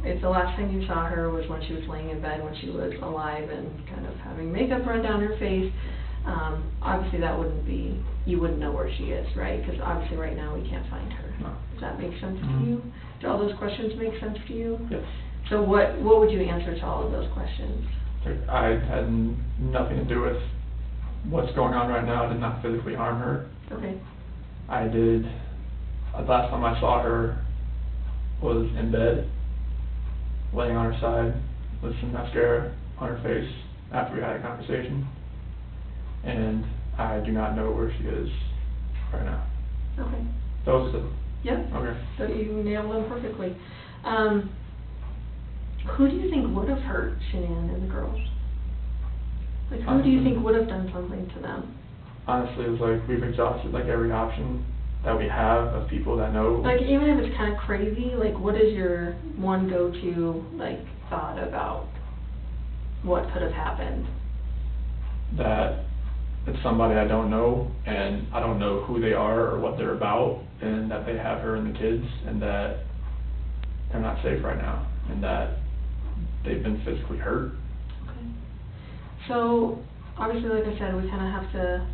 if the last time you saw her was when she was laying in bed, when she was alive and kind of having makeup run down her face, obviously that wouldn't be, you wouldn't know where she is, right? Because obviously right now we can't find her. No. Does that make sense to you? Do all those questions make sense to you? Yes. So what would you answer to all of those questions? I had nothing to do with what's going on right now. I did not physically harm her. Okay. I did, last time I saw her was in bed, laying on her side with some mascara on her face after we had a conversation. And I do not know where she is right now. Okay. Those are the... Yep. Okay. So you nailed them perfectly. Who do you think would have hurt Shanann and the girls? Like, who do you think would have done something to them? Honestly, it's like we've exhausted like every option that we have of people that know. Like, even if it's kind of crazy, like, what is your one go-to, like, thought about what could have happened? That it's somebody I don't know, and I don't know who they are or what they're about, and that they have her and the kids, and that they're not safe right now, and that they've been physically hurt. Okay. So, obviously, like I said, we kind of have to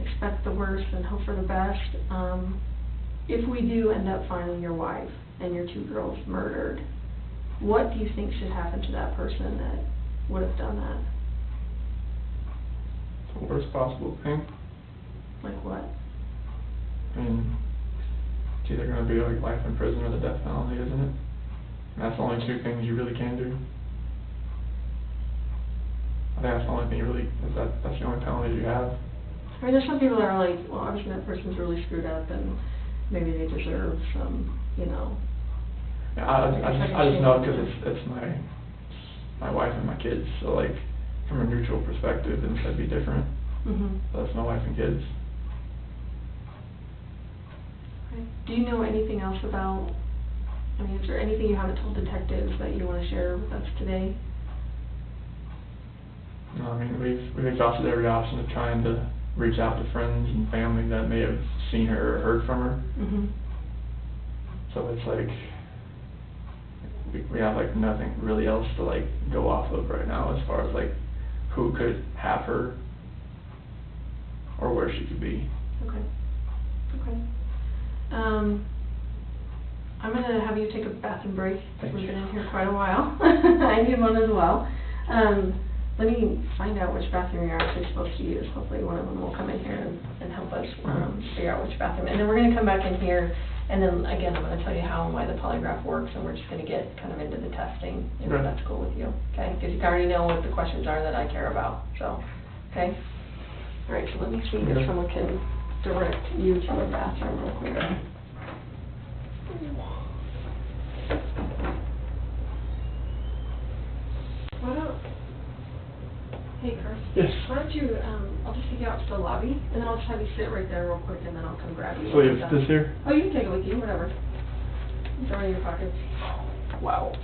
expect the worst and hope for the best. If we do end up finding your wife and your two girls murdered, what do you think should happen to that person that would have done that? The worst possible thing. Like what? I mean, it's either going to be like life in prison or the death penalty, isn't it? And that's the only two things you really can do. I think that's the only thing you really, that's the only penalty you have. I mean, there's some people that are like, well, obviously that person's really screwed up and maybe they deserve some, you know. Yeah, I just know because it's my wife and my kids, so like from a neutral perspective, it would be different. But it's my wife and kids. Right. Do you know anything else about, I mean, is there anything you haven't told detectives that you want to share with us today? No, I mean, we've exhausted every option of trying to reach out to friends and family that may have seen her or heard from her. So it's like, we have like nothing really else to like go off of right now as far as like who could have her or where she could be. Okay. Okay. I'm going to have you take a bathroom break because we've been in here quite a while. I need one as well. Let me find out which bathroom you're actually supposed to use. Hopefully one of them will come in here and help us figure out which bathroom. And then we're going to come back in here, and then again I'm going to tell you how and why the polygraph works, and we're just going to get kind of into the testing, if that's cool with you. Okay? Because you already know what the questions are that I care about. So, okay? All right, so let me see if someone can direct you to a bathroom real quick. Why don't, hey Chris. Yes. Why don't you, I'll just take you out to the lobby, and then I'll just have you sit right there real quick, and then I'll come grab you. So you have this here? Oh, you can take it with you, whatever. Throw it in your pocket. Wow.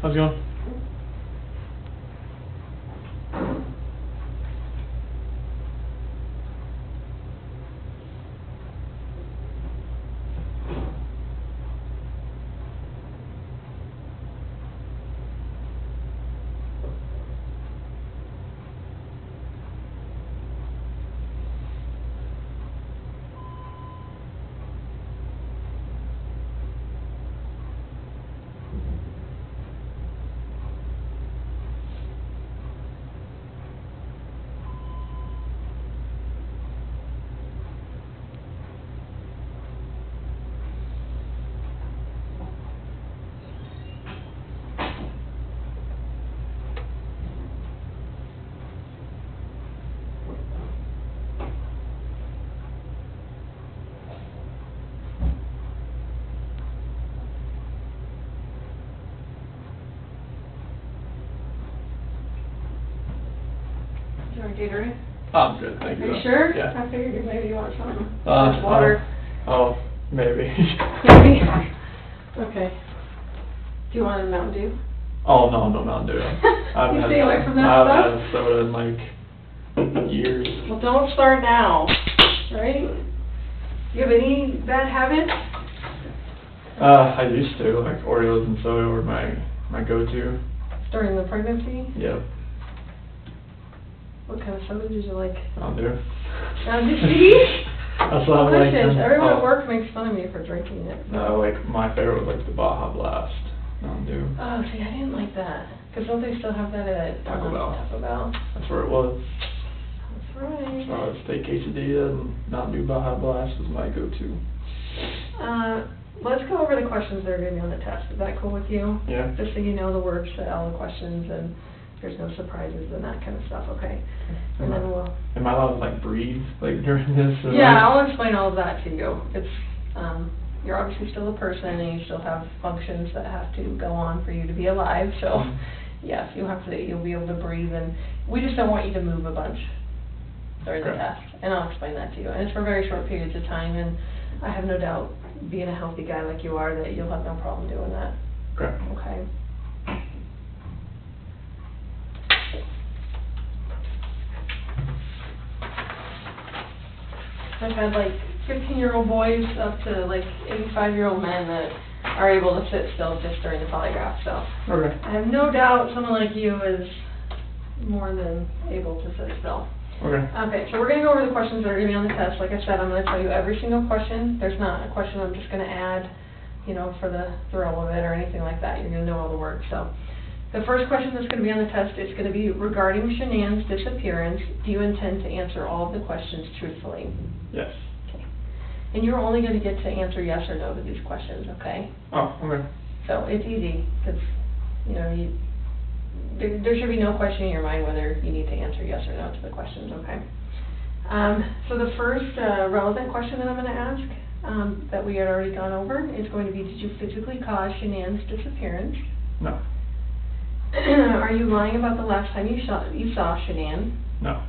How's it going? Do you want Gatorade? I'm good, thank you. Are you sure? Yeah. I figured maybe you want some. Uh, Water. Oh, maybe. Maybe? Okay. Do you want a Mountain Dew? Oh, no, no Mountain Dew. You stay away from that I haven't stuff? had a soda in like years. Well, don't start now, right? You have any bad habits? I used to, like Oreos and soda were my go-to. During the pregnancy? Yep. What kind of soda did you like? Mountain Dew. Mountain Dew? See? That's what I'm like. Delicious. Everyone at work makes fun of me for drinking it. No, like my favorite was like the Baja Blast Mountain Dew. Oh, see, I didn't like that. Because don't they still have that at Taco Bell. Taco Bell? That's where it was. That's right. Steak quesadilla and Mountain Dew Baja Blast was my go-to. Let's go over the questions that are going to be on the test. Is that cool with you? Yeah. Just so you know the words to all the questions and there's no surprises and that kind of stuff, okay? And then we'll... Am I allowed to like breathe like during this? Or Yeah, like... I'll explain all of that to you. It's, you're obviously still a person and you still have functions that have to go on for you to be alive, so yes, you'll be able to breathe, and we just don't want you to move a bunch during the test, and I'll explain that to you. And it's for very short periods of time, and I have no doubt, being a healthy guy like you are, that you'll have no problem doing that. Okay. Okay. I've had like 15-year-old boys up to like 85-year-old men that are able to sit still just during the polygraph, so. Okay. I have no doubt someone like you is more than able to sit still. Okay. Okay, so we're going to go over the questions that are going to be on the test. Like I said, I'm going to tell you every single question. There's not a question I'm just going to add, you know, for the thrill of it or anything like that. You're going to know all the words. So the first question that's going to be on the test is going to be regarding Shanann's disappearance. Do you intend to answer all of the questions truthfully? Yes. Okay. And you're only going to get to answer yes or no to these questions, okay? Oh, okay. So it's easy because, you know, there should be no question in your mind whether you need to answer yes or no to the questions, okay? So the first relevant question that I'm going to ask that we had already gone over is going to be, did you physically cause Shanann's disappearance? No. Are you lying about the last time you saw Shanann? No.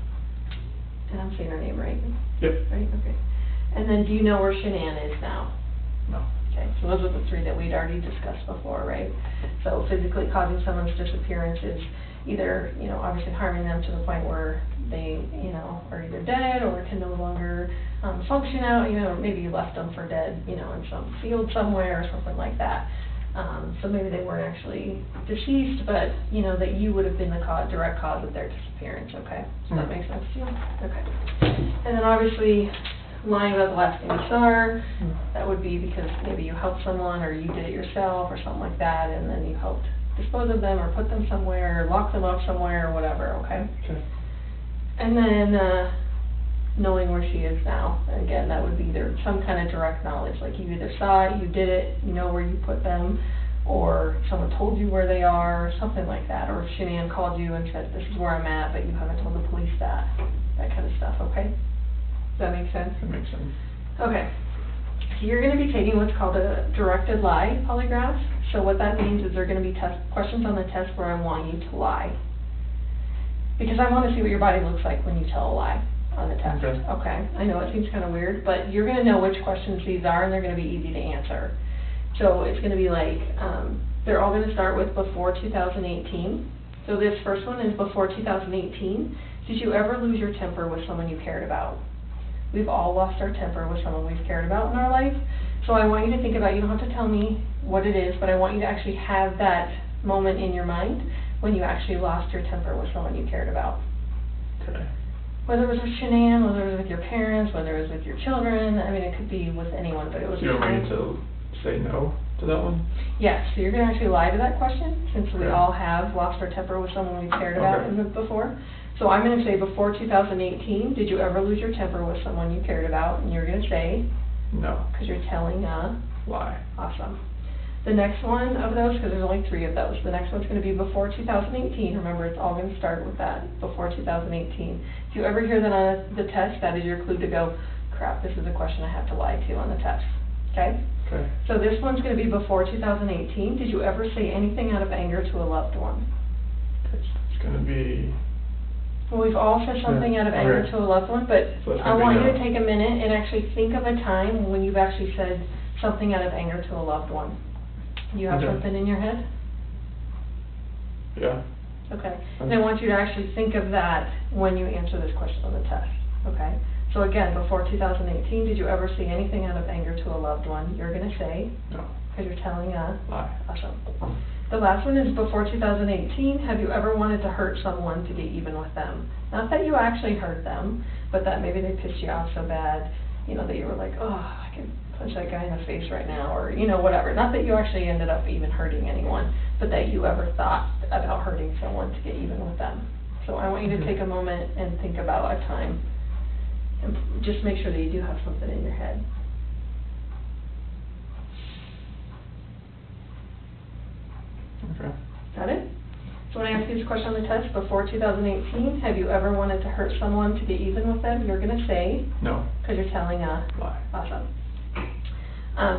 And I'm saying her name right? Yep. Right, okay. And then do you know where Shanann is now? No. Okay, so those are the three that we'd already discussed before, right? So physically causing someone's disappearance is either, you know, obviously harming them to the point where they, you know, are either dead or can no longer function out, you know, or maybe you left them for dead, you know, in some field somewhere or something like that. So maybe they weren't actually deceased, but, you know, that you would have been the direct cause of their disappearance, okay? Does that make sense to you? Okay. And then obviously, lying about the last thing you saw her, that would be because maybe you helped someone or you did it yourself or something like that, and then you helped dispose of them or put them somewhere or lock them up somewhere or whatever, okay? Okay. And then knowing where she is now. And again, that would be either some kind of direct knowledge, like you either saw it, you did it, you know where you put them, or someone told you where they are, something like that. Or if Shanann called you and said, this is where I'm at, but you haven't told the police that kind of stuff, okay? Does that make sense? That makes sense. Okay. So you're going to be taking what's called a directed lie polygraph. So what that means is there are going to be questions on the test where I want you to lie. Because I want to see what your body looks like when you tell a lie on the test. Okay. Okay. I know it seems kind of weird, but you're going to know which questions these are, and they're going to be easy to answer. So it's going to be like, They're all going to start with before 2018. So this first one is before 2018. Did you ever lose your temper with someone you cared about? We've all lost our temper with someone we've cared about in our life. So I want you to think about, you don't have to tell me what it is, but I want you to actually have that moment in your mind when you actually lost your temper with someone you cared about. Okay. Whether it was with Shanann, whether it was with your parents, whether it was with your children, I mean, it could be with anyone, but it was So you a want me time. to say no to that one? Yes, so you're going to actually lie to that question, since we Okay. all have lost our temper with someone we cared about Okay. before. So I'm going to say before 2018, did you ever lose your temper with someone you cared about? And you're going to say, No. because you're telling a Lie. awesome. The next one of those, because there's only 3 of those, the next one's going to be before 2018. Remember, it's all going to start with that, before 2018. If you ever hear that on the test, that is your clue to go, crap, this is a question I have to lie to on the test. Okay? Okay. So this one's going to be before 2018. Did you ever say anything out of anger to a loved one? It's gonna be, Well, we've all said something Yeah, out of anger okay. to a loved one, but So it's I gonna be want you no. to take a minute and actually think of a time when you've actually said something out of anger to a loved one. You have Okay. something in your head? yeah. Okay. And I want you to actually think of that when you answer this question on the test, okay? So again, before 2018, did you ever say anything out of anger to a loved one? You're going to say, No. because you're telling a Lie. awesome. The last one is before 2018, have you ever wanted to hurt someone to get even with them? Not that you actually hurt them, but that maybe they pissed you off so bad, you know, that you were like, oh, I could punch that guy in the face right now, or, you know, whatever. Not that you actually ended up even hurting anyone, but that you ever thought about hurting someone to get even with them. So I want you to take a moment and think about a time, and just make sure that you do have something in your head. Okay. Got it? So when I ask you this question on the test, before 2018, have you ever wanted to hurt someone to get even with them? You're going to say, No. because you're telling a Lie. awesome.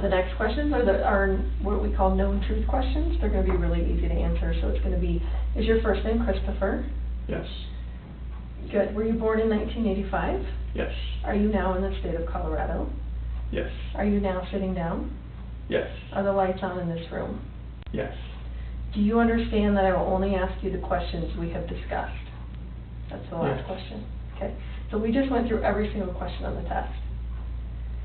The next questions are what we call known truth questions. They're going to be really easy to answer. So it's going to be, is your first name Christopher? Yes. Good. Were you born in 1985? Yes. Are you now in the state of Colorado? Yes. Are you now sitting down? Yes. Are the lights on in this room? Yes. Do you understand that I will only ask you the questions we have discussed? That's the last Yes. question. Okay. So we just went through every single question on the test.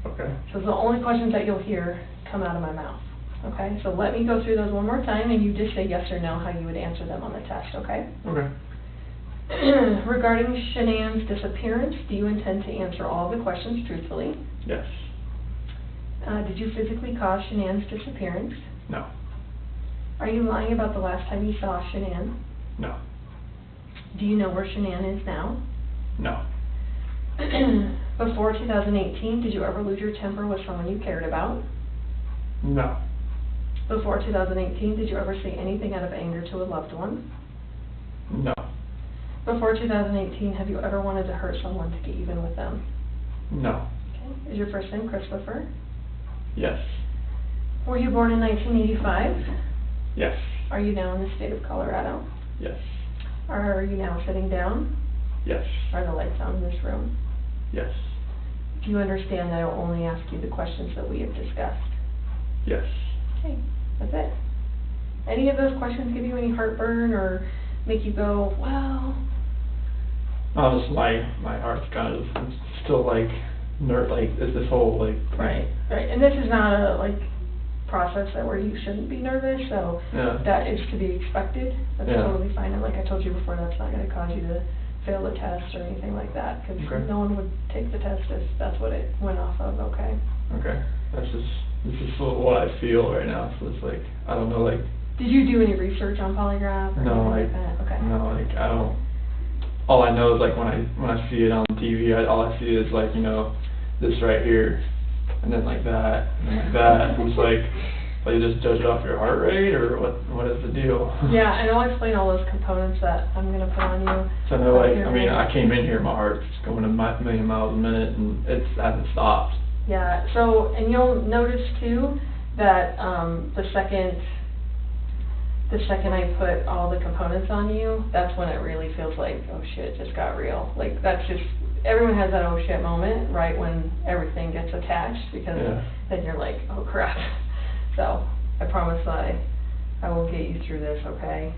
Okay. So the only questions that you'll hear come out of my mouth. Okay? So let me go through those one more time, and you just say yes or no how you would answer them on the test, okay? Okay. Regarding Shanann's disappearance, do you intend to answer all of the questions truthfully? Yes. Did you physically cause Shanann's disappearance? No. Are you lying about the last time you saw Shanann? No. Do you know where Shanann is now? No. Before 2018, did you ever lose your temper with someone you cared about? No. Before 2018, did you ever say anything out of anger to a loved one? No. Before 2018, have you ever wanted to hurt someone to get even with them? No. Okay. Is your first name Christopher? Yes. Were you born in 1985? Yes. Are you now in the state of Colorado? Yes. Are you now sitting down? Yes. Are the lights on in this room? Yes. Do you understand that I will only ask you the questions that we have discussed? Yes. Okay, that's it. Any of those questions give you any heartburn or make you go, well? Just my heart's kind of still like is this whole like Right. And this is not a process that where you shouldn't be nervous, so Yeah. that is to be expected. That's Yeah. totally fine. And like I told you before, that's not going to cause you to fail the test or anything like that, because Okay. no one would take the test if that's what it went off of, okay? Okay. This is what I feel right now, so it's like I don't know Did you do any research on polygraph or No, anything like that? Okay. No, I don't. All I know is when I see it on TV, all I see is this right here, and then like that, and then like that. It's like you just judge it off your heart rate, or what is the deal? Yeah, and I'll explain all those components that I'm gonna put on you. So I know I came in here, my heart's going a million miles a minute, and it hasn't stopped. Yeah. So, and you'll notice too that the second I put all the components on you, that's when it really feels like, oh shit, it just got real. Like that's just, everyone has that oh shit moment, right, when everything gets attached, because Yeah. then you're like, oh crap. So I promise I will get you through this, okay?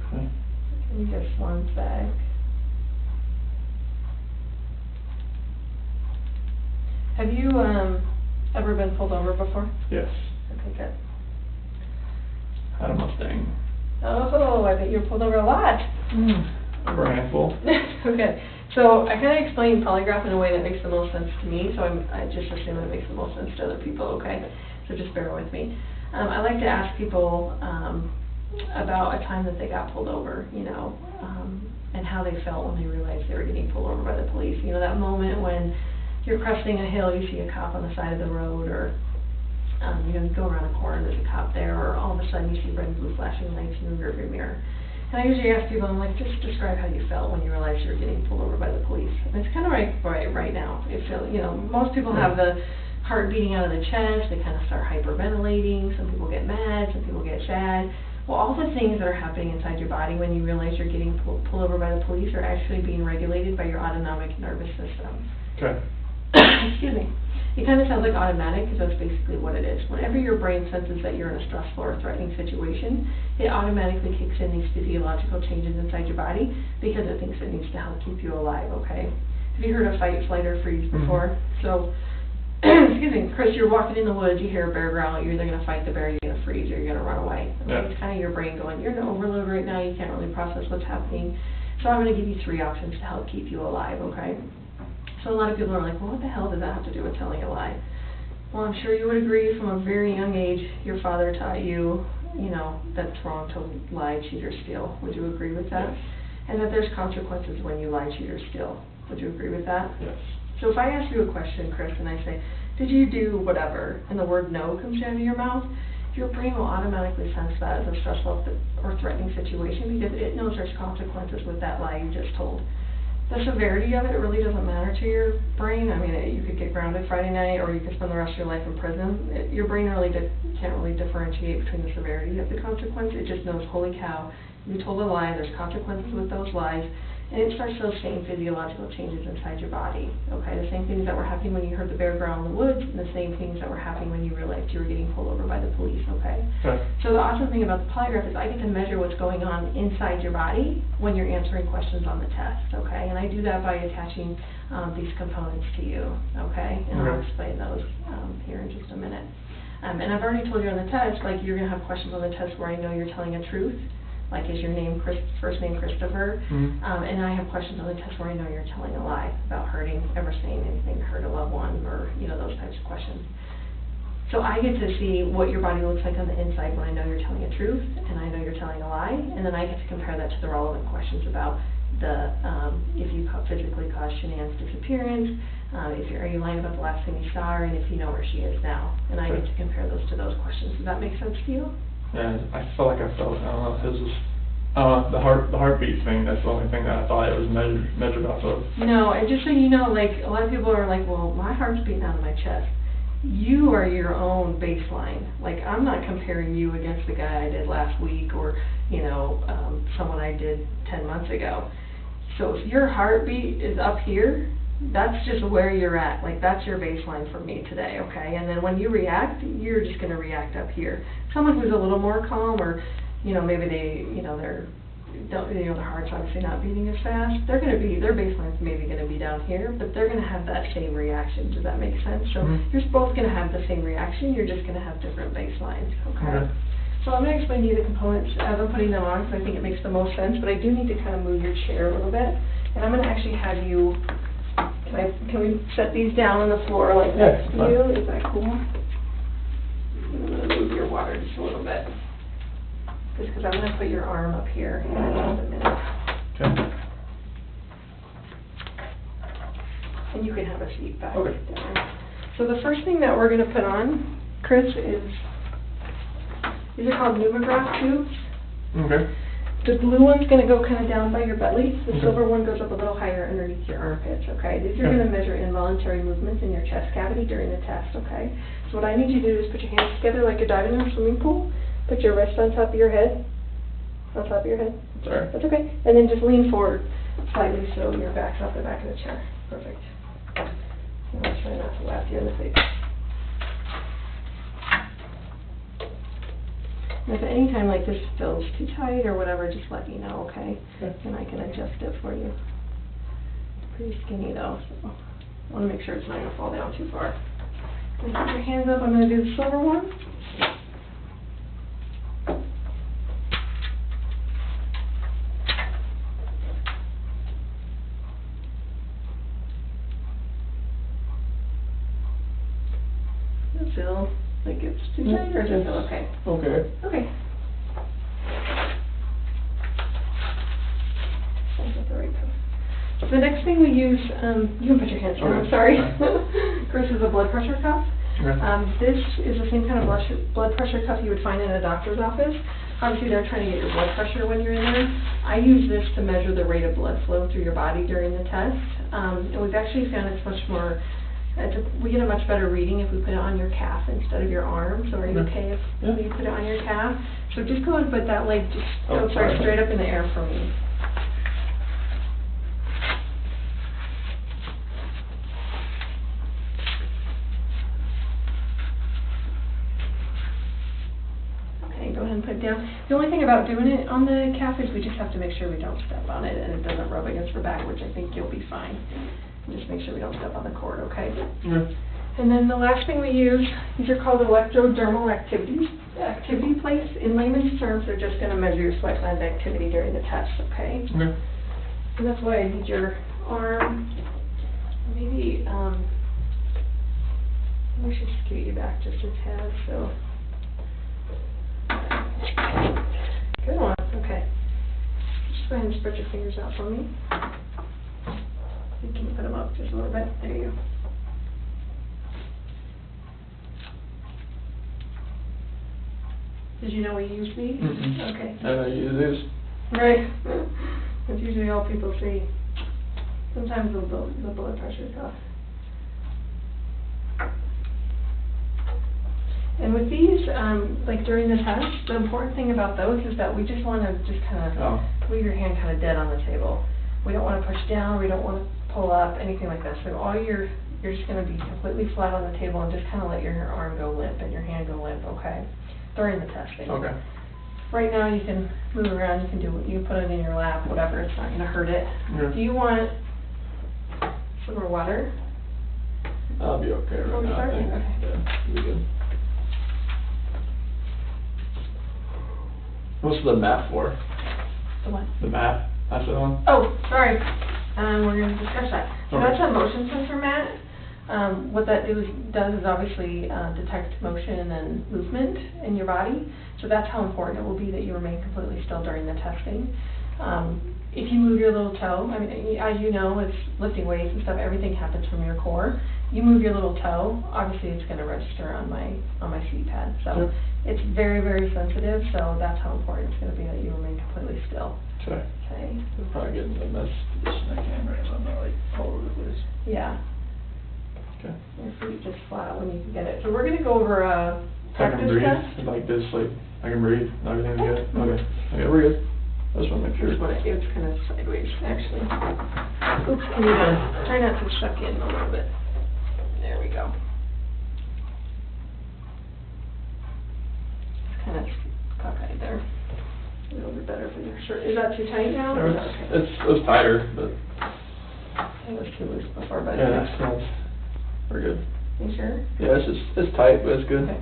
Okay. Give me just one sec. Have you, ever been pulled over before? Yes. Okay, good. Had a Mustang. Oh, I bet you were pulled over a lot. Over a handful. Okay, so I kind of explained polygraph in a way that makes the most sense to me, so I just assume it makes the most sense to other people, okay? So just bear with me. I like to ask people about a time that they got pulled over, you know, and how they felt when they realized they were getting pulled over by the police. You know, that moment when you're cresting a hill, you see a cop on the side of the road, or you know, you go around a corner, there's a cop there, or all of a sudden you see red and blue flashing lights in the rearview mirror. And I usually ask people, I'm like, just describe how you felt when you realized you were getting pulled over by the police. And it's kind of right now. It feels, you know, most people have the heart beating out of the chest, they kind of start hyperventilating, some people get mad, some people get sad. Well, all the things that are happening inside your body when you realize you're getting pulled over by the police are actually being regulated by your autonomic nervous system. Okay. Excuse me. It kind of sounds like automatic, because that's basically what it is. Whenever your brain senses that you're in a stressful or threatening situation, it automatically kicks in these physiological changes inside your body because it thinks it needs to help keep you alive, okay? Have you heard of fight, flight, or freeze before? So, excuse me, Chris, you're walking in the woods, you hear a bear growl, you're either going to fight the bear, you're going to freeze, or you're going to run away. Okay? Yeah. It's kind of your brain going, you're in overload right now, you can't really process what's happening. So I'm going to give you 3 options to help keep you alive, okay? So a lot of people are like, well, what the hell does that have to do with telling a lie? Well, I'm sure you would agree from a very young age, your father taught you, you know, that it's wrong to lie, cheat, or steal. Would you agree with that? Yes. And that there's consequences when you lie, cheat, or steal. Would you agree with that? Yes. So if I ask you a question, Chris, and I say, did you do whatever, and the word no comes out of your mouth, your brain will automatically sense that as a stressful or threatening situation because it knows there's consequences with that lie you just told. The severity of it really doesn't matter to your brain. I mean, you could get grounded Friday night, or you could spend the rest of your life in prison. Your brain really can't really differentiate between the severity of the consequence. It just knows, holy cow, you told a lie, there's consequences with those lies, and it starts those same physiological changes inside your body. Okay, the same things that were happening when you heard the bear growl in the woods, and the same things that were happening when you realized you were getting pulled over by the police. Okay. Okay. So the awesome thing about the polygraph is I get to measure what's going on inside your body when you're answering questions on the test. Okay, and I do that by attaching these components to you. Okay, and I'll explain those here in just a minute. And I've already told you on the test, like, you're going to have questions on the test where I know you're telling a truth. Like, is your name first name Christopher? Mm-hmm. And I have questions on the test where I know you're telling a lie about hurting, ever saying anything to hurt a loved one, or, you know, those types of questions. So I get to see what your body looks like on the inside when I know you're telling a truth, and I know you're telling a lie, and then I get to compare that to the relevant questions about the, if you physically caused Shanann's disappearance, are you lying about the last thing you saw her, and if you know where she is now. And I get to compare those to those questions. Does that make sense to you? Yeah, I felt, I don't know, his was, the heartbeat thing, that's the only thing that I thought it was measured off of. No, and just so you know, like, a lot of people are like, well, my heart's beating out of my chest. You are your own baseline. Like, I'm not comparing you against the guy I did last week, or, you know, someone I did 10 months ago. So if your heartbeat is up here, that's just where you're at. Like, that's your baseline for me today, okay? And then when you react, you're just going to react up here. Someone who's a little more calm, or, you know, maybe they, you know, their heart's obviously not beating as fast, their baseline's maybe going to be down here, but they're going to have that same reaction. Does that make sense? So you're both going to have the same reaction, you're just going to have different baselines, okay? So I'm going to explain to you the components as I'm putting them on, because I think it makes the most sense, but I do need to kind of move your chair a little bit, and I'm going to actually have you, can we set these down on the floor like next to you? Is that cool? I'm going to move your water just a little bit, just because I'm going to put your arm up here in just a minute. Okay. And you can have a seat back Okay. there. So the first thing that we're going to put on, Chris, is, these are called pneumograph tubes. Okay. The blue one's going to go kind of down by your belly. The Okay. silver one goes up a little higher underneath your armpits, okay? These are going to measure involuntary movements in your chest cavity during the test, okay? So what I need you to do is put your hands together like you're diving in a swimming pool. Put your wrist on top of your head. On top of your head. Sorry. That's okay. And then just lean forward slightly so your back's off the back of the chair. Perfect. And I'll try not to laugh you in the face. And if at any time like this feels too tight or whatever, just let me know, okay? Okay. And I can adjust it for you. Pretty skinny though, so I want to make sure it's not going to fall down too far. And put your hands up, I'm going to do the silver one. Does it feel like it's too tight or does it feel okay? Okay. Okay. So the next thing we use, you can put your hands down, I'm Okay. sorry. Chris is a blood pressure cuff. Okay. This is the same kind of blood pressure cuff you would find in a doctor's office. Obviously, they're trying to get your blood pressure when you're in there. I use this to measure the rate of blood flow through your body during the test. And we've actually found it's much more, we get a much better reading if we put it on your calf instead of your arm. So are you okay if you put it on your calf? So just go and put that leg just, straight up in the air for me. Go ahead and put it down. The only thing about doing it on the calf is we just have to make sure we don't step on it and it doesn't rub against the back, which I think you'll be fine. And just make sure we don't step on the cord, okay? And then the last thing we use, these are called electrodermal activity plates. In layman's terms, they're just going to measure your sweat gland activity during the test, okay? And that's why I need your arm. Maybe, I should scoot you back just a tad, so. Good one, okay. Just go ahead and spread your fingers out for me. You can put them up just a little bit. There you go. Did you know we use these? Mm-mm. Okay. I know you use these. Right. That's usually all people see. Sometimes the blood pressure is off. And with these, like during the test, the important thing about those is that we just want to just kind of leave your hand kind of dead on the table. We don't want to push down, we don't want to pull up, anything like that. So all you're just going to be completely flat on the table and just kind of let your arm go limp and your hand go limp, okay? During the testing. Okay. Right now you can move around, you can put it in your lap, whatever, it's not going to hurt it. Yeah. Do you want some more water? I'll be okay right now, I think. Okay. Yeah, you'll be good. What's the mat for? The what? The mat, that's the one? Oh, sorry. We're going to discuss that. So Okay. that's a motion sensor mat. What that does is obviously detect motion and movement in your body. So that's how important it will be that you remain completely still during the testing. If you move your little toe, I mean, as you know, it's lifting weights and stuff, everything happens from your core. You move your little toe, obviously it's going to register on my seat pad. So it's very, very sensitive, so that's how important it's going to be that you remain completely still. Okay. Okay. I'm probably getting in the best position I can right now, I'm not like all over the place. Yeah. Okay. Your feet just flat when you can get it. So we're going to go over a I can practice breathe, test. like this, like, I can breathe, and everything's good? Mhm. Okay. Okay, we're good. I just wanna make sure. Here's what it's kind of sideways, actually. Oops, can you try not to suck in a little bit. There we go. It's kind of cockeyed there. A little bit better for your shirt. Is that too tight now? Or is that okay? It's tighter, but. It was too loose before, but. Yeah, we're good. You sure? Yeah, it's tight, but it's good. Okay.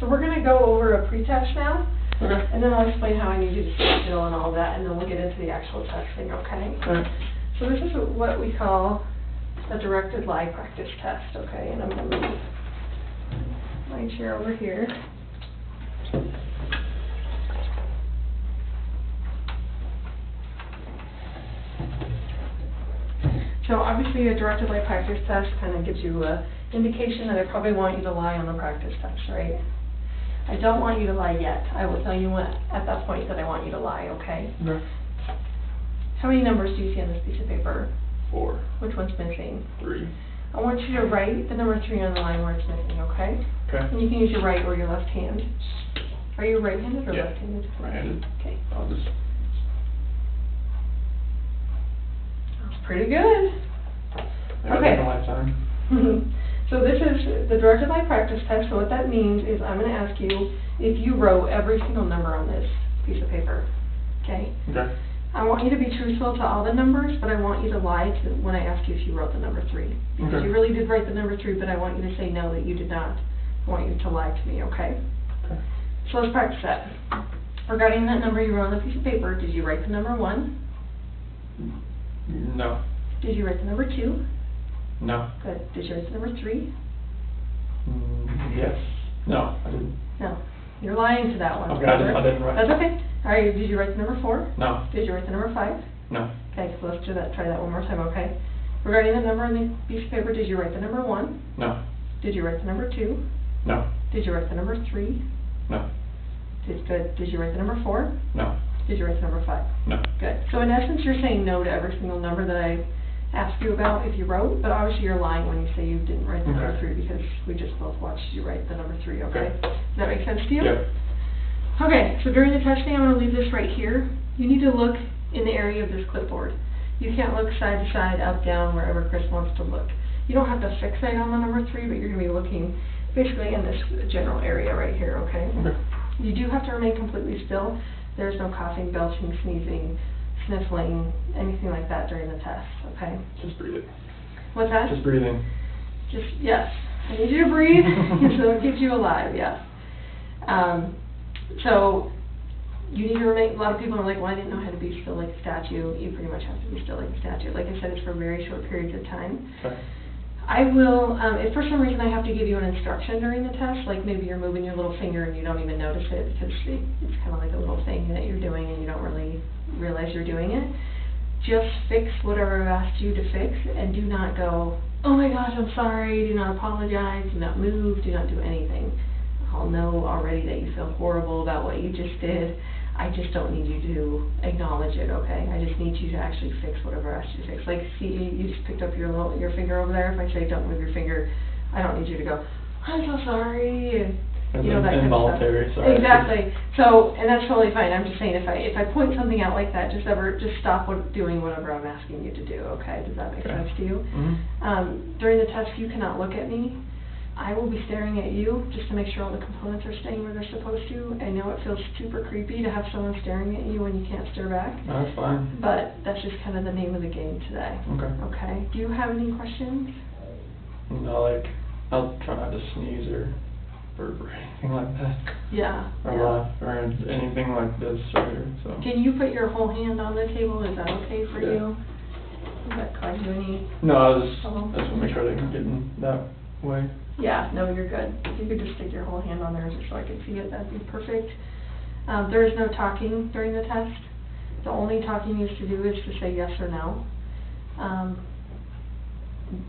So we're gonna go over a pre-test now. Okay. And then I'll explain how I need you to sit still and all that, and then we'll get into the actual testing, okay? Alright. So this is what we call a directed lie practice test, okay? And I'm going to move my chair over here. So obviously a directed lie practice test kind of gives you an indication that I probably want you to lie on the practice test, right? I don't want you to lie yet. I will tell you at that point that I want you to lie, okay? Okay. How many numbers do you see on this piece of paper? 4. Which one's missing? 3. I want you to write the number 3 on the line where it's missing, okay? Okay. And you can use your right or your left hand. Are you right-handed or left-handed? Right-handed. Okay. I'll just. That's pretty good. Maybe Okay. a lifetime. So So this is the directed live practice test. So what that means is I'm going to ask you if you wrote every single number on this piece of paper. Okay? Okay. I want you to be truthful to all the numbers, but I want you to lie to when I ask you if you wrote the number 3. Because Okay. you really did write the number 3, but I want you to say no, that you did not. I want you to lie to me, okay? Okay. So let's practice that. Regarding that number you wrote on the piece of paper, did you write the number 1? No. Did you write the number 2? No. Good. Did you write the number 3? Yes. No, I didn't. No. You're lying to that one. Okay, I didn't write. That's okay. All right, did you write the number 4? No. Did you write the number 5? No. Okay, so let's do that. Try that one more time, okay? Regarding the number on the piece of paper, did you write the number 1? No. Did you write the number 2? No. Did you write the number 3? No. Good. Did you write the number 4? No. Did you write the number 5? No. Good. So in essence, you're saying no to every single number that I asked you about if you wrote, but obviously you're lying when you say you didn't write the number Okay. 3 because we just both watched you write the number 3, okay? Okay. Does that make sense to you? Yep. Okay, so during the testing, I'm going to leave this right here. You need to look in the area of this clipboard. You can't look side to side, up, down, wherever Chris wants to look. You don't have to fixate on the number 3, but you're going to be looking basically in this general area right here, okay? Okay. You do have to remain completely still. There's no coughing, belching, sneezing, sniffling, anything like that during the test, okay? Just breathing. What's that? Just breathing. Just, yes. I need you to breathe so it keeps you alive, yes. So you need to remain, a lot of people are like, well, I didn't know how to be still like a statue. You pretty much have to be still like a statue. Like I said, it's for very short periods of time. Okay. I will, if for some reason I have to give you an instruction during the test, like maybe you're moving your little finger and you don't even notice it because it's kind of like a little thing that you're doing and you don't really realize you're doing it, just fix whatever I've asked you to fix and do not go, oh my gosh, I'm sorry, do not apologize, do not move, do not do anything. I'll know already that you feel horrible about what you just did. I just don't need you to acknowledge it, okay? I just need you to actually fix whatever I asked you to fix. Like, see, you just picked up your finger over there. If I say don't move your finger, I don't need you to go, I'm so sorry, and you know, that kind of stuff. Involuntary, sorry. Exactly. So, and that's totally fine. I'm just saying, if I point something out like that, just stop doing whatever I'm asking you to do, okay? Does that make sense to you? Mm-hmm. During the test, you cannot look at me. I will be staring at you just to make sure all the components are staying where they're supposed to. I know it feels super creepy to have someone staring at you when you can't stare back. No, that's fine. But that's just kind of the name of the game today. Okay. Okay. Do you have any questions? No, like, I'll try not to sneeze or burp or anything like that. Yeah. Or laugh or anything like this right here, so. Can you put your whole hand on the table? Is that okay for Yeah. you? Does that cause you any? No, I just Oh. want to make sure they can get in that way. Yeah, no, you're good. If you could just stick your whole hand on there just so I could see it, that'd be perfect. There is no talking during the test. The only talking you have to do is to say yes or no.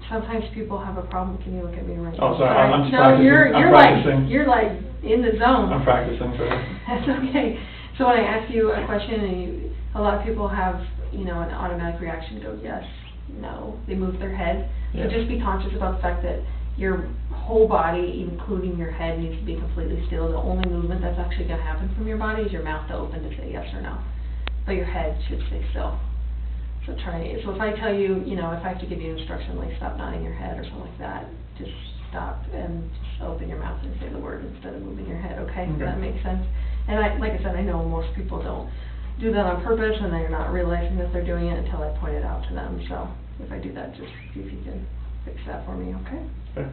Sometimes people have a problem. Can you look at me right now? Oh, sorry, I'm just No, practicing. you're I'm like, practicing. you're like in the zone. I'm practicing for it. That's okay. So when I ask you a question and a lot of people have, an automatic reaction, go yes, no. They move their head. Yeah. So just be conscious about the fact that your whole body, including your head, needs to be completely still. The only movement that's actually going to happen from your body is your mouth to open to say yes or no. But your head should stay still. So if I tell you, if I have to give you an instruction like stop nodding your head or something like that, just stop and just open your mouth and say the word instead of moving your head, okay? Does that make sense? And like I said, I know most people don't do that on purpose and they're not realizing that they're doing it until I point it out to them. So if I do that, just see if you can fix that for me, okay? Okay.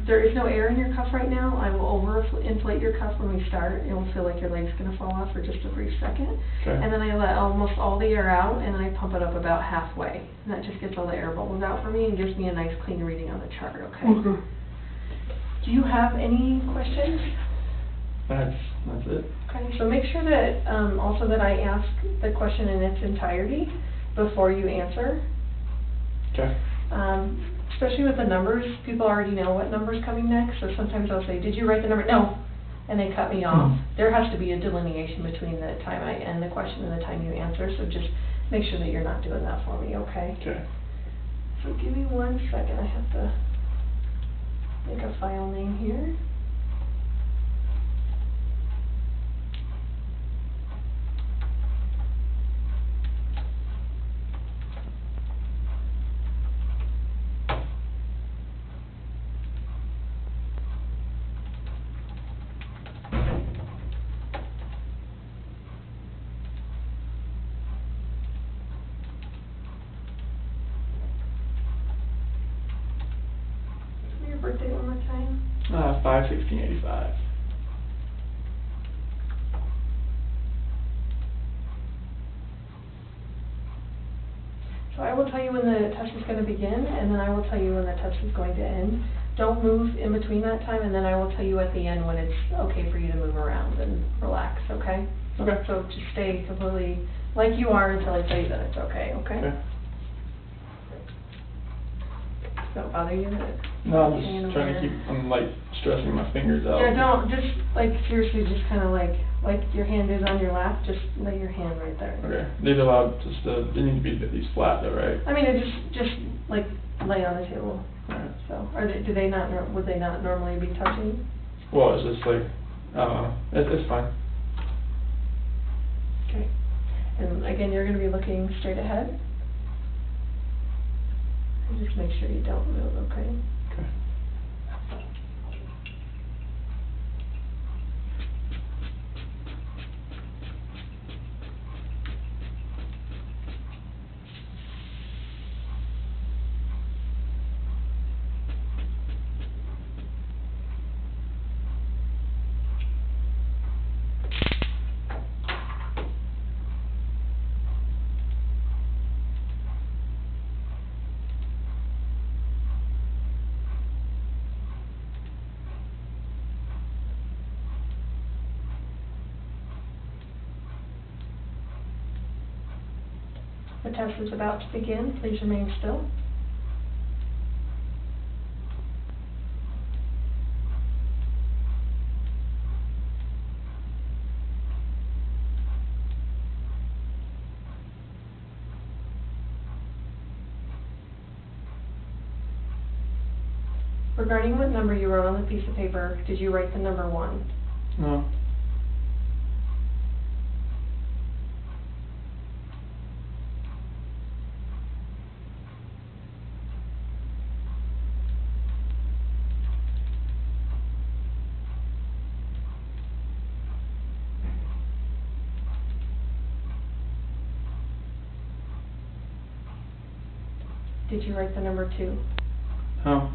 There is no air in your cuff right now. I will over-inflate your cuff when we start. It will feel like your leg's going to fall off for just a brief second. Okay. And then I let almost all the air out, and then I pump it up about halfway. And that just gets all the air bubbles out for me and gives me a nice clean reading on the chart, okay? Mm-hmm. Do you have any questions? That's it. Okay, so make sure that, also that I ask the question in its entirety before you answer. Okay. Especially with the numbers, people already know what number's coming next, so sometimes I'll say, did you write the number? No. And they cut me off. There has to be a delineation between the time I end the question and the time you answer, so just make sure that you're not doing that for me, okay? Okay. So give me 1 second, I have to make a file name here. 5/16/85. So I will tell you when the test is going to begin, and then I will tell you when the test is going to end. Don't move in between that time, and then I will tell you at the end when it's okay for you to move around and relax, okay? Okay. So just stay completely like you are until I tell you that it's okay, okay? Okay. Don't bother you? No, I'm just trying to keep, I'm like stressing my fingers out. Yeah, don't, just like seriously, just kind of like your hand is on your lap, just lay your hand right there. Okay. They'd allowed just they need to be at least flat though, right? I mean, it just like lay on the table. Alright. So, do they not, would they not normally be touching? Well, it's just like, I don't know, it's fine. Okay. And again, you're going to be looking straight ahead. And just make sure you don't move, okay? Okay. The test is about to begin. Please remain still. Regarding what number you wrote on the piece of paper, did you write the number 1? No. Did you write the number 2? No.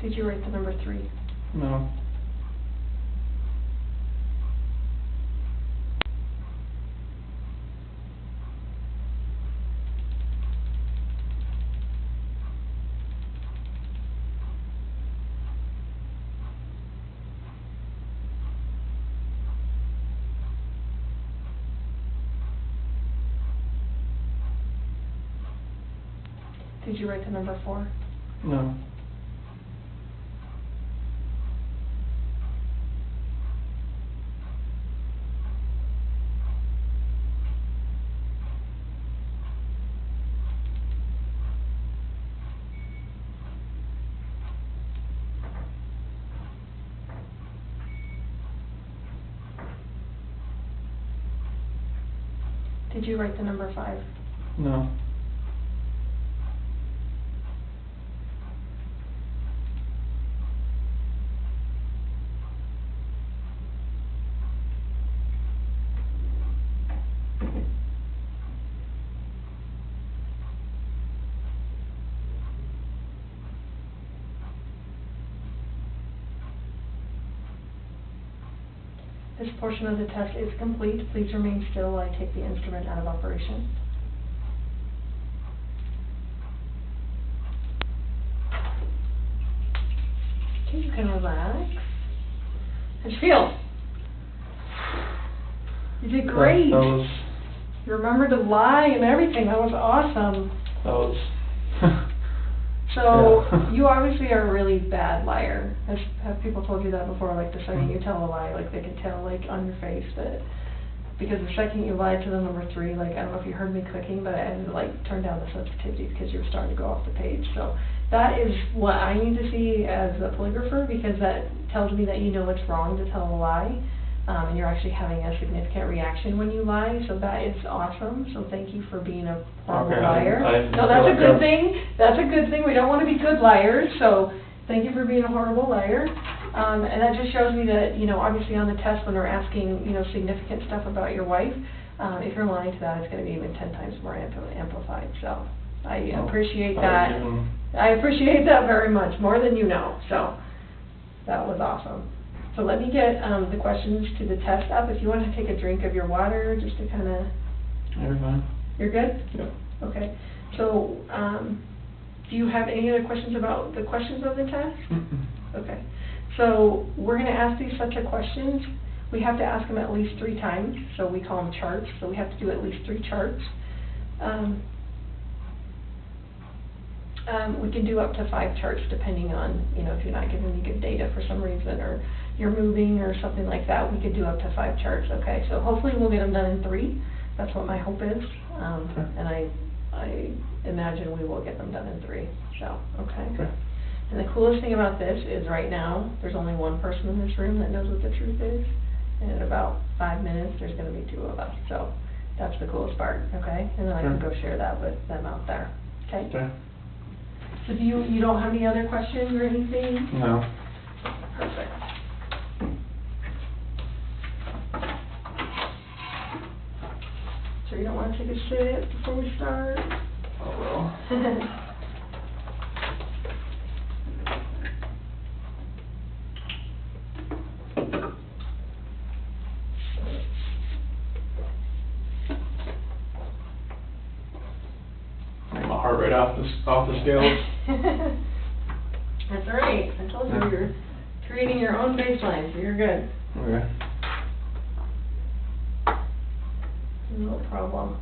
Did you write the number 3? No. Did you write the number 4? No. Did you write the number 5? No. This portion of the test is complete. Please remain still while I take the instrument out of operation. Okay, you can relax. How'd you feel? You did great. That was... You remembered to lie and everything. That was awesome. That was... So, yeah. you obviously are a really bad liar. Have people told you that before? Like, the second you tell a lie, like, they can tell, like, on your face that... Because the second you lied to the number 3, like, I don't know if you heard me clicking, but I had to, like, turn down the sensitivity because you were starting to go off the page. So, that is what I need to see as a polygrapher, because that tells me that you know it's wrong to tell a lie. and you're actually having a significant reaction when you lie, so that is awesome. So thank you for being a horrible Okay, liar. I No, that's a feel like good thing. That's a good thing. We don't want to be good liars, so thank you for being a horrible liar. And that just shows me that, you know, obviously on the test when we're asking, you know, significant stuff about your wife, if you're lying to that, it's going to be even 10 times more amplified. So I appreciate that. I appreciate that very much, more than you know. So that was awesome. So let me get the questions to the test up. If you want to take a drink of your water, just to kind of... You're fine. You're good? Yep. Okay. So do you have any other questions about the questions of the test? Okay. So we're going to ask these sets of questions. We have to ask them at least 3 times, so we call them charts. So we have to do at least 3 charts. We can do up to 5 charts depending on, you know, if you're not giving me good data for some reason, or you're moving or something like that, we could do up to 5 charts, okay? So hopefully we'll get them done in 3. That's what my hope is. And I imagine we will get them done in 3, so, okay? And the coolest thing about this is right now, there's only one person in this room that knows what the truth is. And in about 5 minutes, there's going to be 2 of us. So that's the coolest part, okay? And then I can go share that with them out there, okay? Okay. So do you don't have any other questions or anything? No. Perfect. So you don't want to take a sip before we start? Oh, well. My heart rate off the scales. That's all right. I told you you're creating your own baseline, so you're good. Okay. No problem.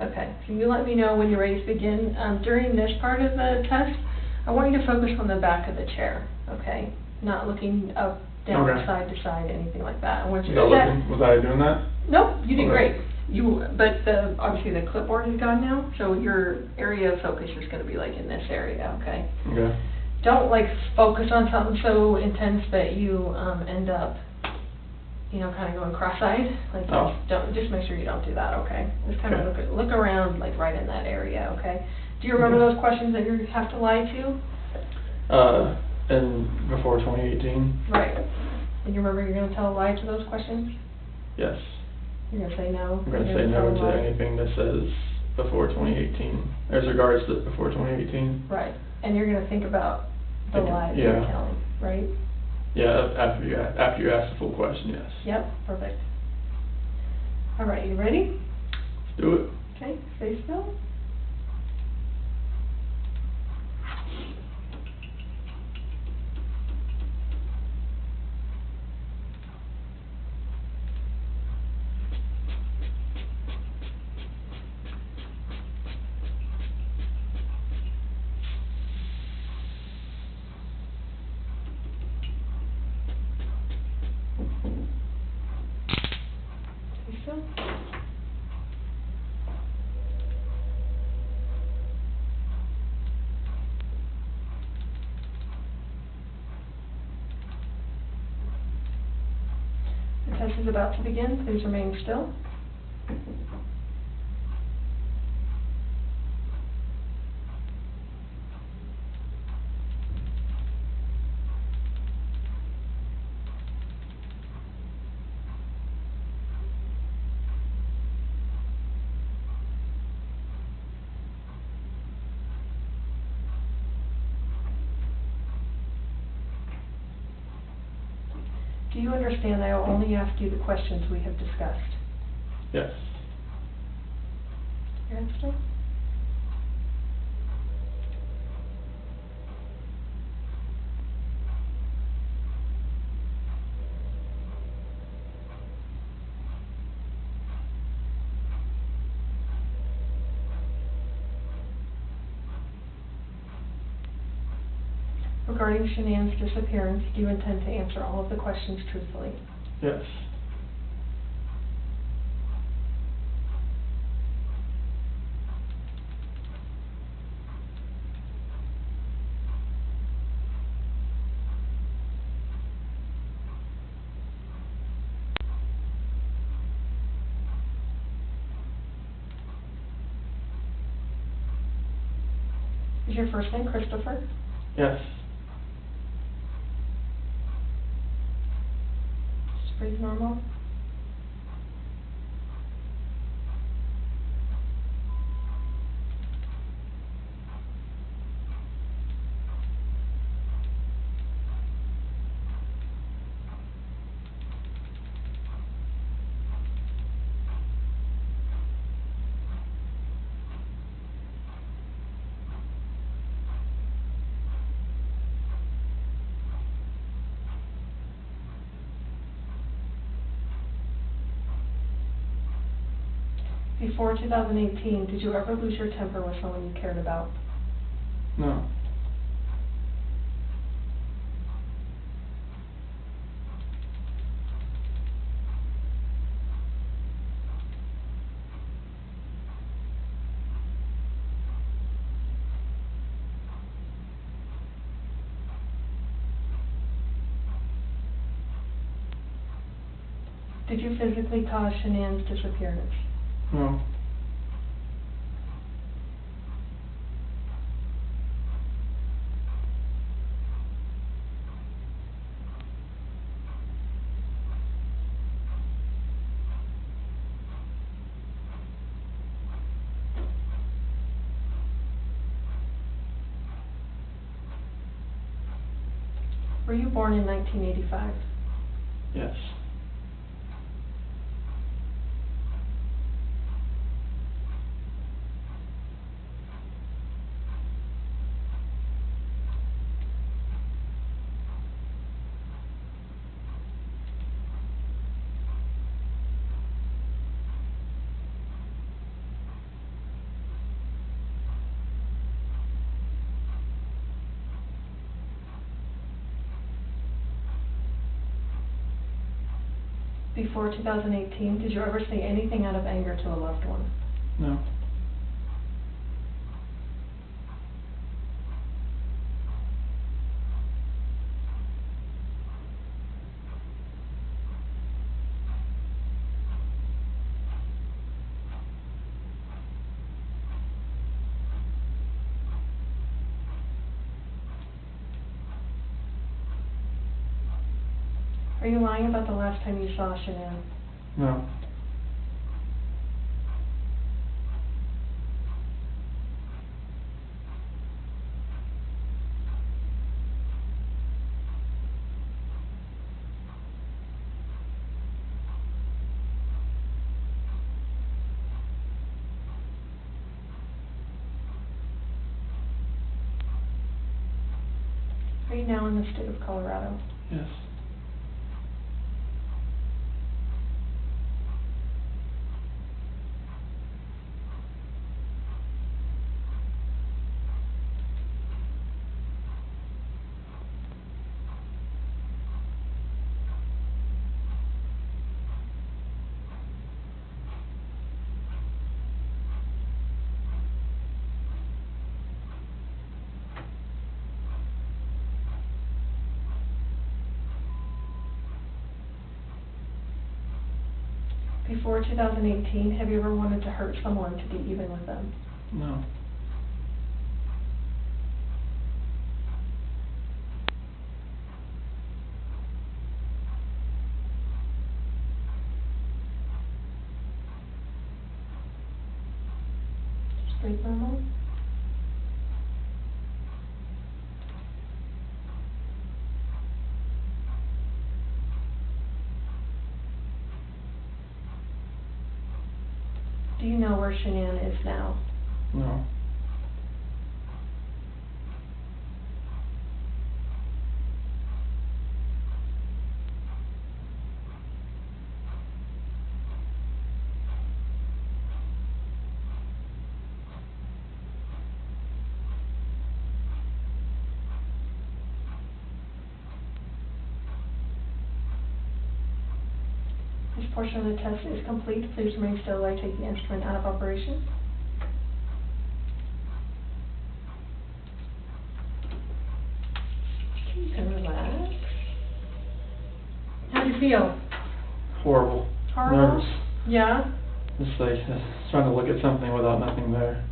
Okay, so you let me know when you're ready to begin. During this part of the test, I want you to focus on the back of the chair, okay? Not looking up, down, side to side, anything like that. I want you to Was I doing that? Nope, you did great. But obviously the clipboard is gone now, so your area of focus is going to be like in this area, okay? Okay. Don't like focus on something so intense that you end up, you know, kind of going cross-eyed. Like, just make sure you don't do that, okay? Just kind of look around, like right in that area, okay? Do you remember those questions that you have to lie to? And before 2018. Right. And you remember you're going to tell a lie to those questions? Yes. You're going to say no? I'm going to say no to anything that says before 2018, as regards to before 2018. Right. And you're going to think about the lies you're telling, right? Yeah, after you ask the full question, yes. Yep, perfect. All right, you ready? Let's do it. Okay, stay still. The test is about to begin. Please remain still. Do you understand I will only ask you the questions we have discussed? Yes. Your head still? Regarding Shanann's disappearance, do you intend to answer all of the questions truthfully? Yes. Is your first name Christopher? Yes. Just breathe normal. Before 2018, did you ever lose your temper with someone you cared about? No. Did you physically cause Shanann's disappearance? No. Were you born in 1985? Yes. Before 2018, did you ever say anything out of anger to a loved one? No. Are you lying about the last time you saw Shanann? No. Are you now in the state of Colorado? Yes. Before 2018, have you ever wanted to hurt someone to be even with them? No. Just breathe normal. Do you know where Shanann is now? No. This portion of the test is complete. Please remain still while I take the instrument out of operation. You can relax. How do you feel? Horrible. Horrible? Nervous. Yeah? Just like trying to look at something without nothing there.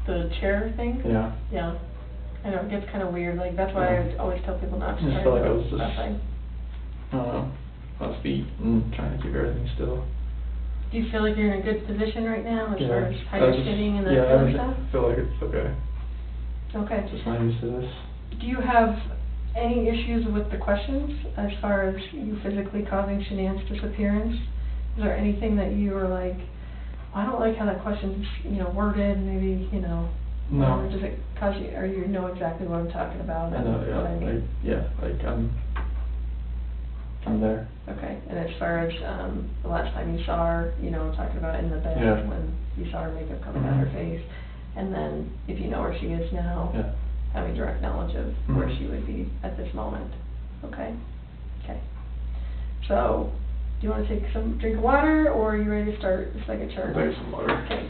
the chair thing? Yeah. Yeah. I know, it gets kind of weird, like, that's why I always tell people not to I start felt like I was just, outside. I don't know, on feet and trying to keep everything still. Do you feel like you're in a good position right now as Yeah. far as how you're sitting and that yeah, kind of I stuff? feel like it's okay. Okay. Just not used to this. Do you have any issues with the questions as far as you physically causing Shanann's disappearance? Is there anything that you are like, I don't like how that question's, worded, maybe, No. or does it cause you, or you know exactly what I'm talking about? I know, and what I mean? I'm there. Okay, and as far as, the last time you saw her, talking about in the bed, Yeah. when you saw her makeup coming down her face, and then if you know where she is now, Yeah. having direct knowledge of where Mhm. she would be at this moment. Okay? Okay. So, do you want to take some drink of water, or are you ready to start the second chart? I'll take some water. Okay.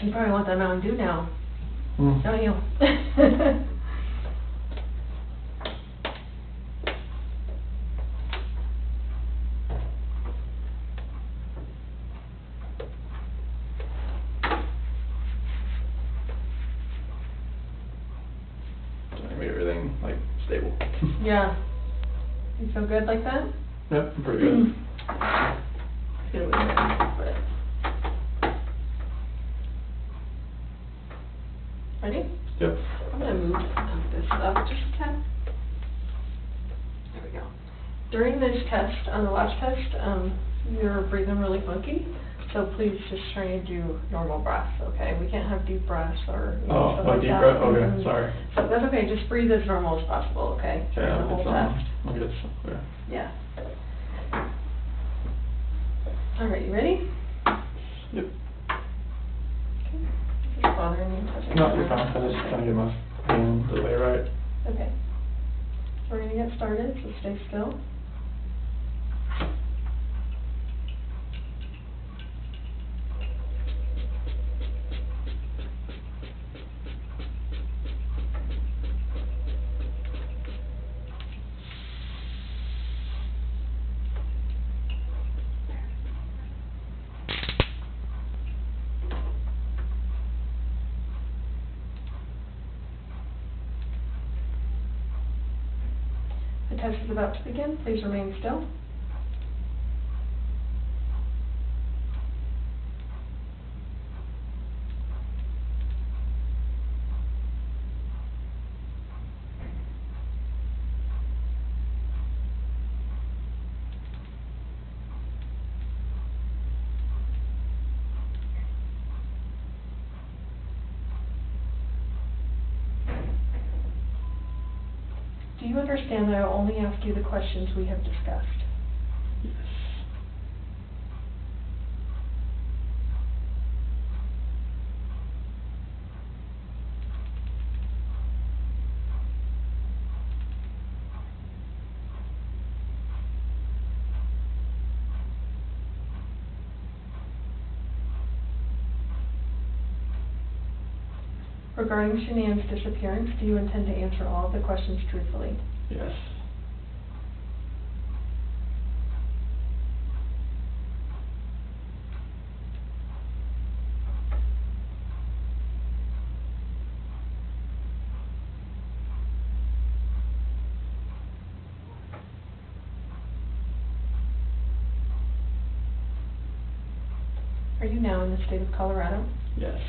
You probably want that Mountain Dew now, Mm. don't you? I made everything, like, stable. Yeah. You feel good like that? Yep, I'm pretty good. Get away from that, but- Ready? Yep. I'm gonna move this up just a tad. There we go. During this test, on the last test, you're breathing really funky, so please just try and do normal breaths, okay? We can't have deep breaths or, Oh, stuff like like deep that. breath? Okay, Mhm. sorry. So that's okay, just breathe as normal as possible, okay? Okay, During the I'll whole get test. some, I'll get some, okay. Yeah. All right, you ready? Yep. Okay. Is this bothering you? touching No, it? you're fine, I just trying to get my hand to lay right. Okay. We're gonna get started, so stay still. The test is about to begin. Please remain still. Do you understand that I will only ask you the questions we have discussed? Yes. Regarding Shanann's disappearance, do you intend to answer all of the questions truthfully? Yes. Are you now in the state of Colorado? Yes.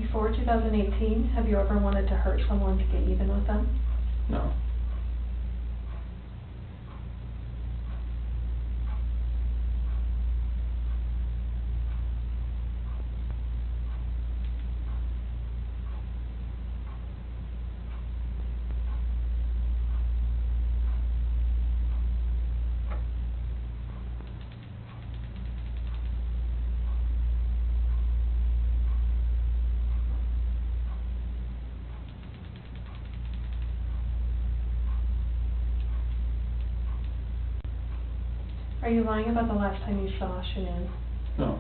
Before 2018, have you ever wanted to hurt someone to get even with them? No. Are you lying about the last time you saw Shanann? No.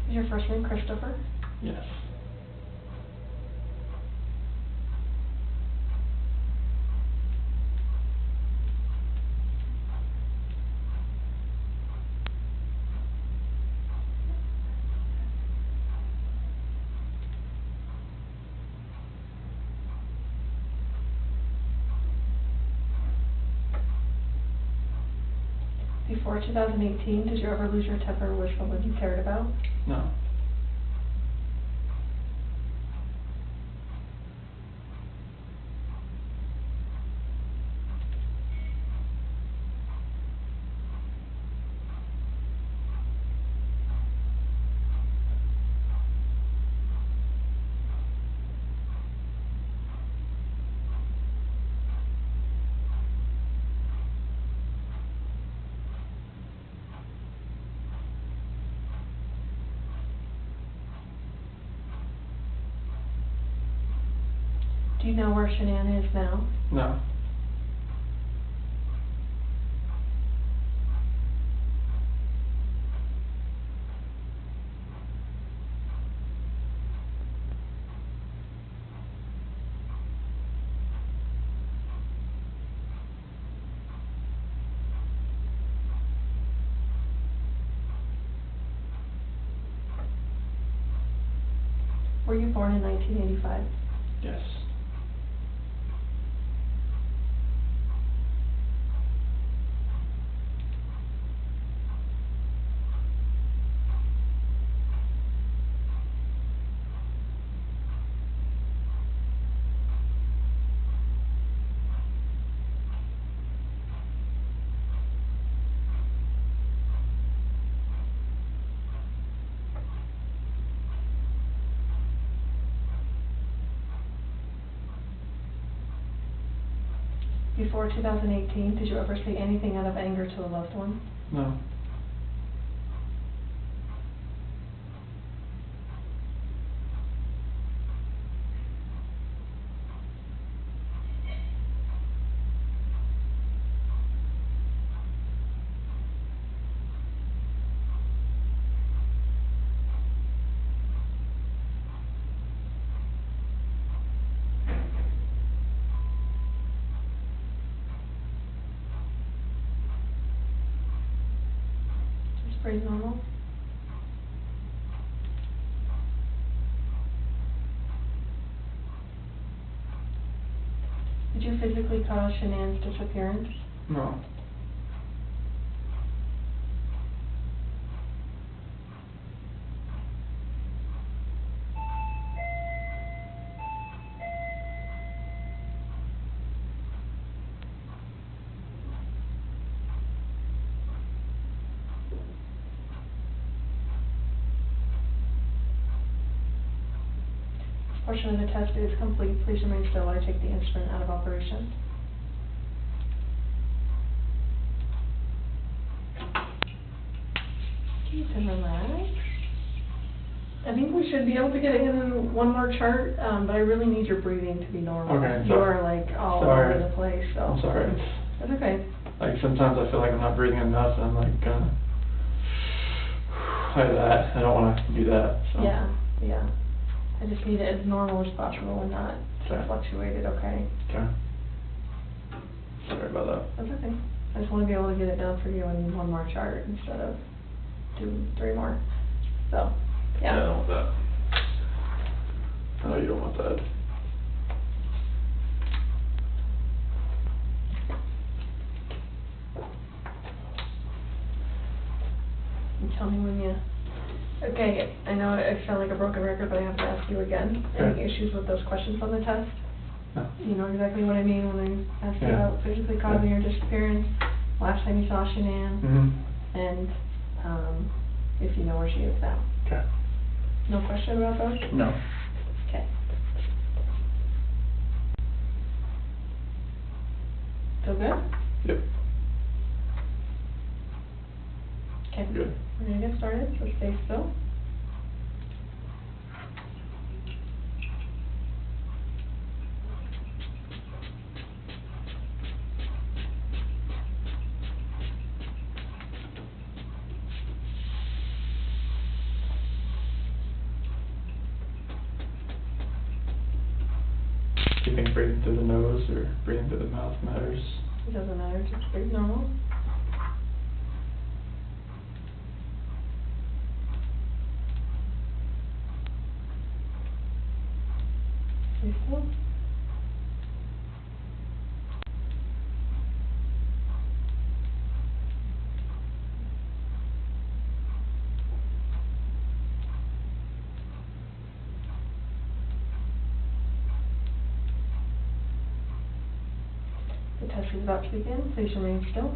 Is your first name Christopher? Yes. Before 2018, did you ever lose your temper with someone you cared about? No. Do you know where Shanann is now? No. Were you born in 1985? Yes. Before 2018, did you ever say anything out of anger to a loved one? No. It's pretty normal. Did you physically cause Shanann's disappearance? No. This portion of the test is complete. Please remain still while I take the instrument out of operation. You can relax. I think we should be able to get it in one more chart, but I really need your breathing to be normal. Okay, You are like all sorry. over the place, so. I'm sorry. That's okay. Like sometimes I feel like I'm not breathing enough, and I'm like like that. I don't want to do that. So. Yeah, yeah. I just need it as normal as possible and not Okay. fluctuated, okay? Okay. Sorry about that. That's okay. I just want to be able to get it done for you in one more chart instead of 3 more. So, Yeah, I yeah. don't want that. No, you don't want that. And tell me when you... Okay, I know I sound like a broken record, but I have to ask you again. Any Okay. issues with those questions on the test? No. You know exactly what I mean when I ask you Yeah. about physically causing your disappearance, last time you saw Shanann, and if you know where she is now. Okay. No question about those? No. Okay. good? Yep. Okay. Good. We're gonna get started, so stay still. Do you think breathing through the nose or breathing through the mouth matters? It doesn't matter, just breathe normal. Stay still. The test is about to begin, please remain still.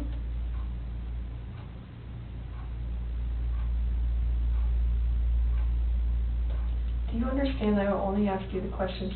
Do you understand that I will only ask you the questions